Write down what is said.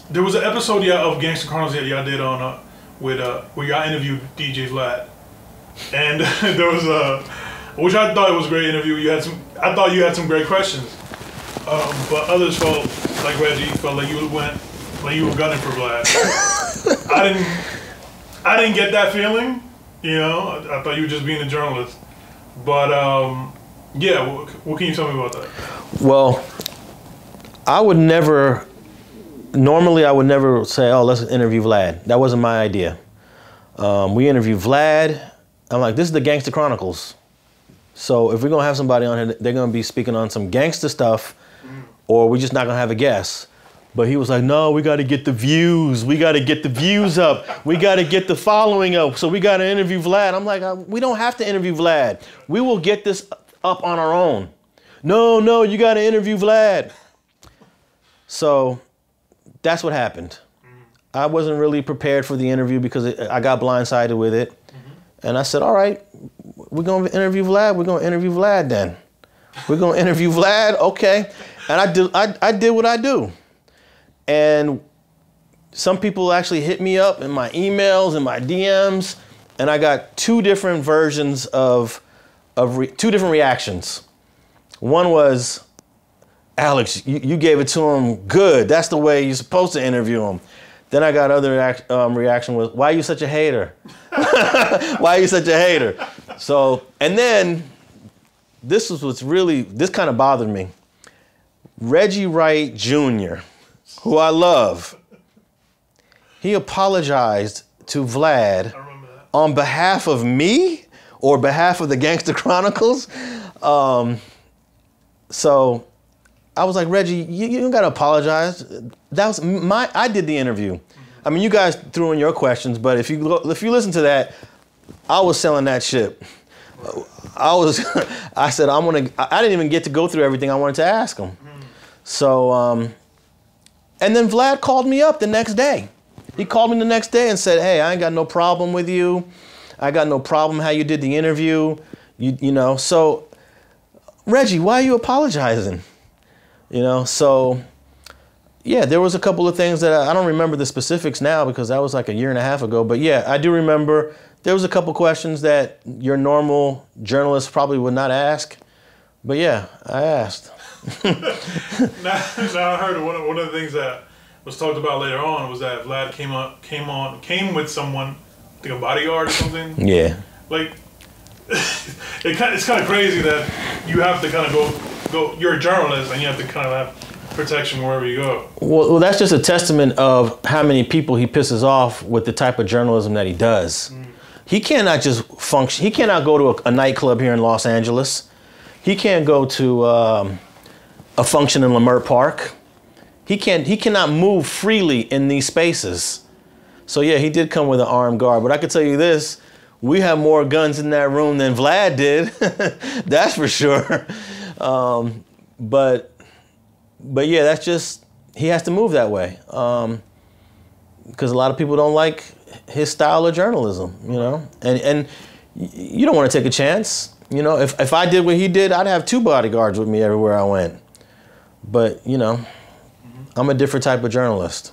There was an episode of Gangster Chronicles that y'all did on with where y'all interviewed DJ Vlad, and there was which I thought it was a great interview. I thought you had some great questions, but others felt like Reggie felt like you were gunning for Vlad. I didn't get that feeling. You know, I thought you were just being a journalist. But yeah, what can you tell me about that? Well, I would never. Normally, I would never say, "Oh, let's interview Vlad." That wasn't my idea. We interviewed Vlad. I'm like, "This is the Gangster Chronicles." So if we're gonna have somebody on here, they're gonna be speaking on some gangster stuff, or we're just not gonna have a guest. But he was like, no, we gotta get the views. We gotta get the views up. We gotta get the following up. So we gotta interview Vlad. I'm like, we don't have to interview Vlad. We will get this up on our own. No, you gotta interview Vlad. So that's what happened. I wasn't really prepared for the interview because I got blindsided with it. And I said, all right, we're gonna interview Vlad. We're gonna interview Vlad then. We're gonna interview Vlad, okay. And I did what I do. And some people actually hit me up in my emails and my DMs, and I got two different versions of two different reactions. One was, Alex, you gave it to him good. That's the way you're supposed to interview him. Then I got other reaction was, why are you such a hater? Why are you such a hater? So, and then this kind of bothered me. Reggie Wright Jr., who I love, he apologized to Vlad on behalf of me or behalf of the Gangster Chronicles. So I was like, Reggie, you don't gotta apologize. I did the interview. I mean, you guys threw in your questions, but if you listen to that, I was selling that shit. I said, I didn't even get to go through everything I wanted to ask him. So, and then Vlad called me up the next day. He called me the next day and said, hey, I ain't got no problem with you. I got no problem how you did the interview. You know, so Reggie, why are you apologizing? You know, so yeah, there was a couple of things that I don't remember the specifics now because that was like a year and a half ago. But yeah, I do remember there was a couple questions that your normal journalist probably would not ask. But yeah, I asked. now I heard one of the things that was talked about later on was that Vlad came with someone, I think a bodyguard or something. Yeah. Like it's kind of crazy that you have to kind of go. You're a journalist and you have to kind of have protection wherever you go. Well, that's just a testament of how many people he pisses off with the type of journalism that he does. He cannot just function. He cannot go to a nightclub here in Los Angeles. He can't go to a function in Leimert Park. He cannot move freely in these spaces. So yeah, he did come with an armed guard, but I could tell you this, we have more guns in that room than Vlad did. That's for sure. But yeah, that's just, he has to move that way. Because a lot of people don't like his style of journalism, you know? And you don't want to take a chance. You know, if I did what he did, I'd have 2 bodyguards with me everywhere I went. But, you know, I'm a different type of journalist.